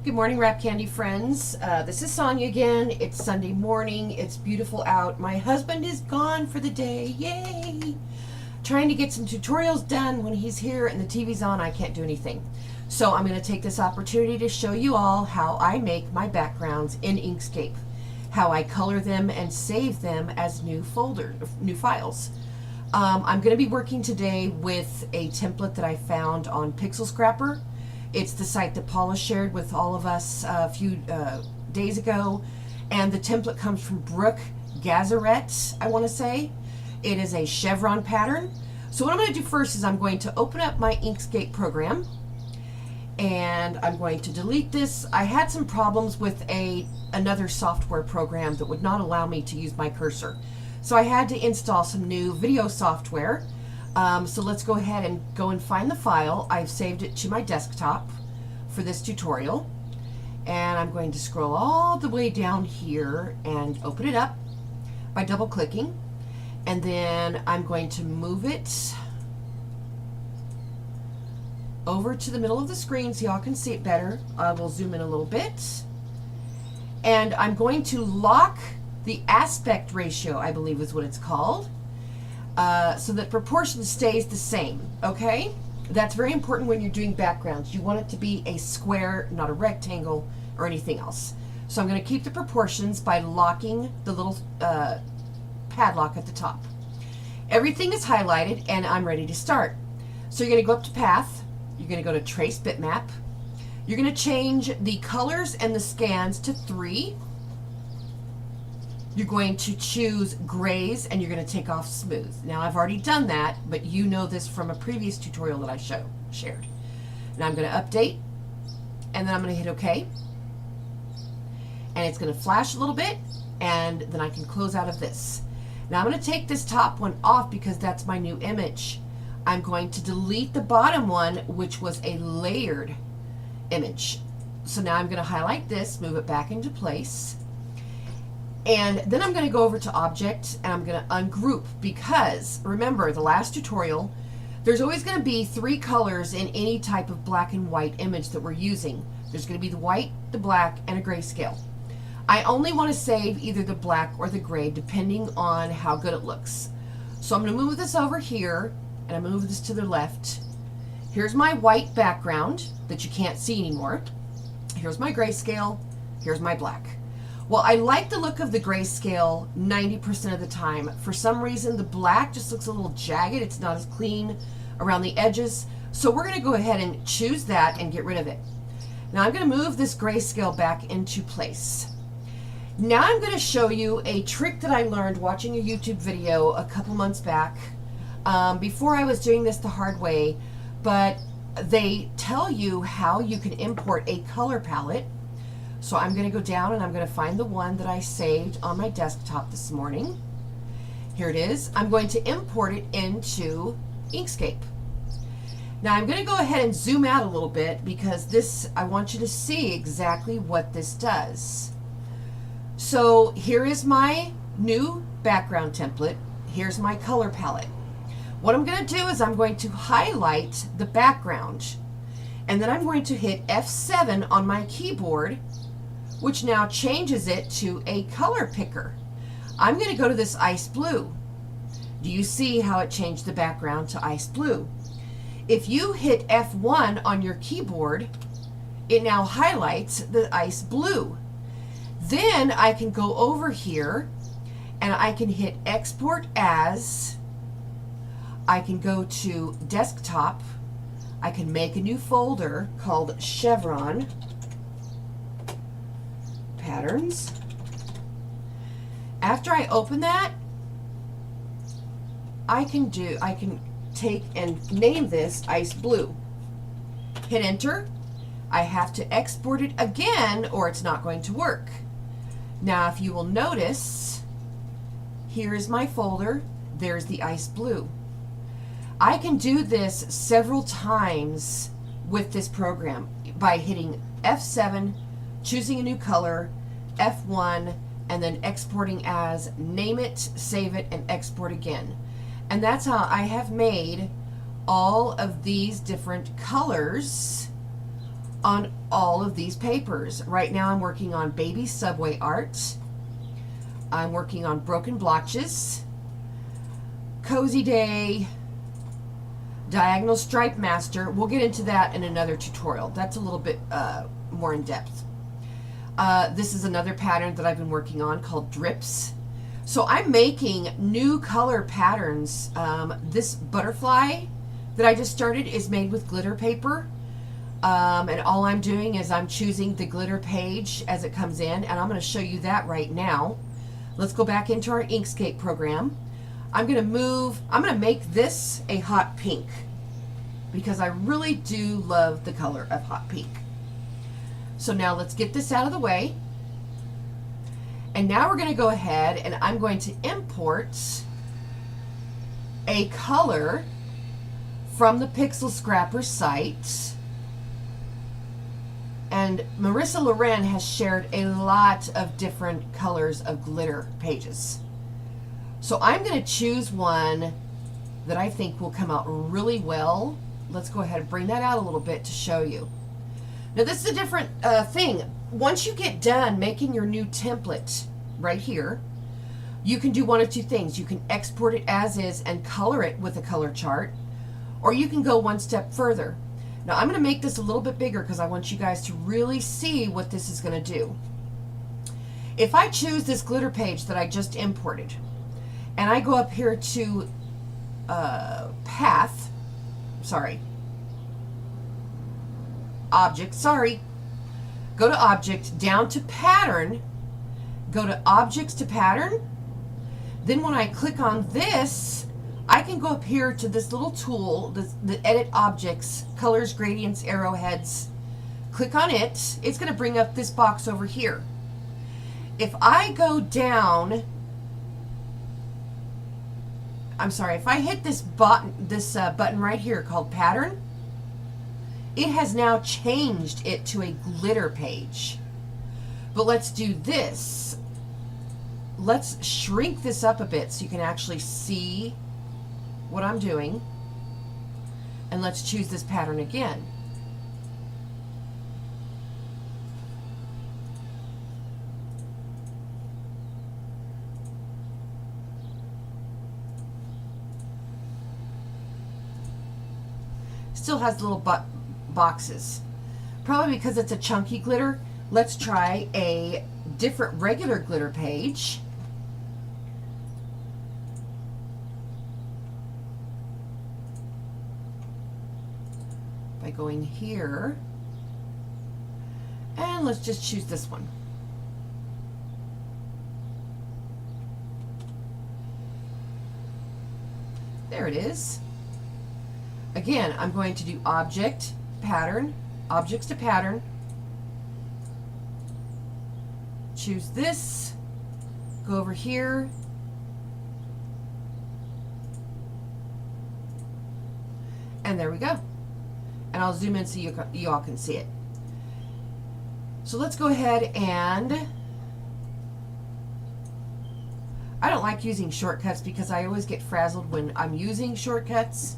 Good morning, Wrap Candy friends. This is Sonia again. It's Sunday morning. It's beautiful out. My husband is gone for the day. Yay! Trying to get some tutorials done. When he's here and the TV's on, I can't do anything. So I'm going to take this opportunity to show you all how I make my backgrounds in Inkscape, how I color them and save them as new files. I'm going to be working today with a template that I found on Pixelscrapper. It's the site that Paula shared with all of us a few days ago, and the template comes from Brooke Gazarek, I want to say. It is a chevron pattern. So what I'm going to do first is I'm going to open up my Inkscape program, and I'm going to delete this. I had some problems with another software program that would not allow me to use my cursor. So I had to install some new video software. So let's go ahead and find the file. I've saved it to my desktop for this tutorial. And I'm going to scroll all the way down here and open it up by double clicking. And then I'm going to move it over to the middle of the screen so y'all can see it better. I will zoom in a little bit. And I'm going to lock the aspect ratio, I believe is what it's called. So that proportion stays the same, okay? That's very important when you're doing backgrounds. You want it to be a square, not a rectangle or anything else. So I'm going to keep the proportions by locking the little padlock at the top. Everything is highlighted and I'm ready to start. So you're going to go up to Path. You're going to go to Trace Bitmap. You're going to change the colors and the scans to 3. You're going to choose grays and you're going to take off smooth. Now I've already done that, but you know this from a previous tutorial that I shared. Now I'm going to update, and then I'm going to hit OK. And it's going to flash a little bit, and then I can close out of this. Now I'm going to take this top one off because that's my new image. I'm going to delete the bottom one, which was a layered image. So now I'm going to highlight this, move it back into place. And then I'm going to go over to Object and I'm going to ungroup, because remember the last tutorial, there's always going to be 3 colors in any type of black and white image that we're using. There's going to be the white, the black, and a grayscale. I only want to save either the black or the gray depending on how good it looks. So I'm going to move this over here and I'm going to move this to the left. Here's my white background that you can't see anymore. Here's my grayscale. Here's my black. Well, I like the look of the grayscale 90% of the time. For some reason, the black just looks a little jagged. It's not as clean around the edges. So we're going to go ahead and choose that and get rid of it. Now I'm going to move this grayscale back into place. Now I'm going to show you a trick that I learned watching a YouTube video a couple months back. Before I was doing this the hard way, but they tell you how you can import a color palette. So I'm going to go down and I'm going to find the one that I saved on my desktop this morning. Here it is. I'm going to import it into Inkscape. Now I'm going to go ahead and zoom out a little bit because this, I want you to see exactly what this does. So here is my new background template. Here's my color palette. What I'm going to do is I'm going to highlight the background, and then I'm going to hit F7 on my keyboard, which now changes it to a color picker. I'm going to go to this ice blue. Do you see how it changed the background to ice blue? If you hit F1 on your keyboard, it now highlights the ice blue. Then I can go over here and I can hit Export As. I can go to Desktop. I can make a new folder called Chevron Patterns. After I open that, I can take and name this ice blue. Hit enter. I have to export it again or it's not going to work. Now if you will notice, here is my folder. There's the ice blue. I can do this several times with this program by hitting F7, choosing a new color, F1, and then exporting as, name it, save it, and export again. And that's how I have made all of these different colors on all of these papers. Right now I'm working on Baby Subway Art. I'm working on Broken Blotches, Cozy Day, Diagonal Stripe Master. We'll get into that in another tutorial. That's a little bit more in depth. This is another pattern that I've been working on called Drips. So I'm making new color patterns. This butterfly that I just started is made with glitter paper. And all I'm doing is I'm choosing the glitter page as it comes in, and I'm going to show you that right now. Let's go back into our Inkscape program. I'm going to make this a hot pink because I really do love the color of hot pink. So now let's get this out of the way. And now we're going to go ahead and I'm going to import a color from the Pixelscrapper site. And Marisa Lerin has shared a lot of different colors of glitter pages. So I'm going to choose one that I think will come out really well. Let's go ahead and bring that out a little bit to show you. Now this is a different thing. Once you get done making your new template right here, you can do one of two things. You can export it as is and color it with a color chart, or you can go one step further. Now I'm going to make this a little bit bigger because I want you guys to really see what this is going to do. If I choose this glitter page that I just imported, and I go up here to go to Object, down to Pattern, go to Objects to Pattern. Then when I click on this, I can go up here to this little tool, the Edit Objects, Colors, Gradients, Arrowheads. Click on it. It's going to bring up this box over here. If I go down, if I hit this button right here called Pattern, it has now changed it to a glitter page. But let's do this. Let's shrink this up a bit so you can actually see what I'm doing. And let's choose this pattern again. Still has little boxes. Probably because it's a chunky glitter. Let's try a different regular glitter page. By going here, and let's just choose this one. There it is. Again, I'm going to do Object, Pattern, Objects to Pattern, choose this, go over here, and there we go. And I'll zoom in so you all can see it. So let's go ahead and, I don't like using shortcuts because I always get frazzled when I'm using shortcuts.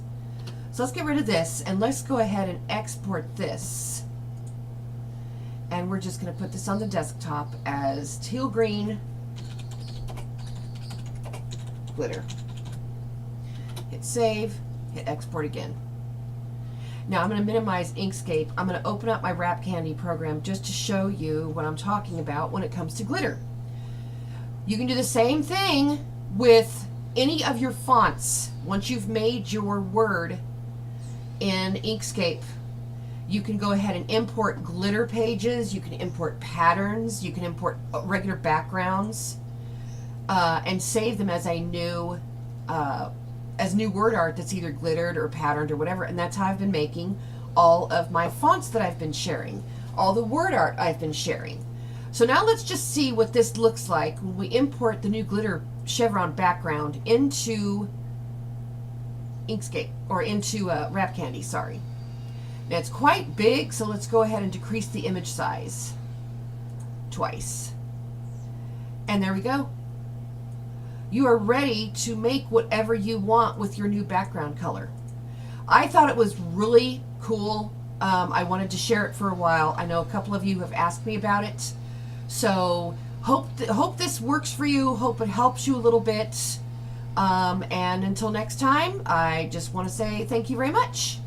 So let's get rid of this and let's go ahead and export this. And we're just going to put this on the desktop as teal green glitter. Hit save, hit export again. Now I'm going to minimize Inkscape. I'm going to open up my Wrap Candy program just to show you what I'm talking about when it comes to glitter. You can do the same thing with any of your fonts. Once you've made your word in Inkscape, you can go ahead and import glitter pages, you can import patterns, you can import regular backgrounds, and save them as a new word art that's either glittered or patterned or whatever. And that's how I've been making all of my fonts that I've been sharing, all the word art I've been sharing. So now let's just see what this looks like when we import the new glitter chevron background into Inkscape, or into Wrap Candy, sorry. Now it's quite big, so let's go ahead and decrease the image size twice. And there we go. You are ready to make whatever you want with your new background color. I thought it was really cool I wanted to share it for a while. I know a couple of you have asked me about it. So hope this works for you. Hope it helps you a little bit. And until next time, I just want to say thank you very much.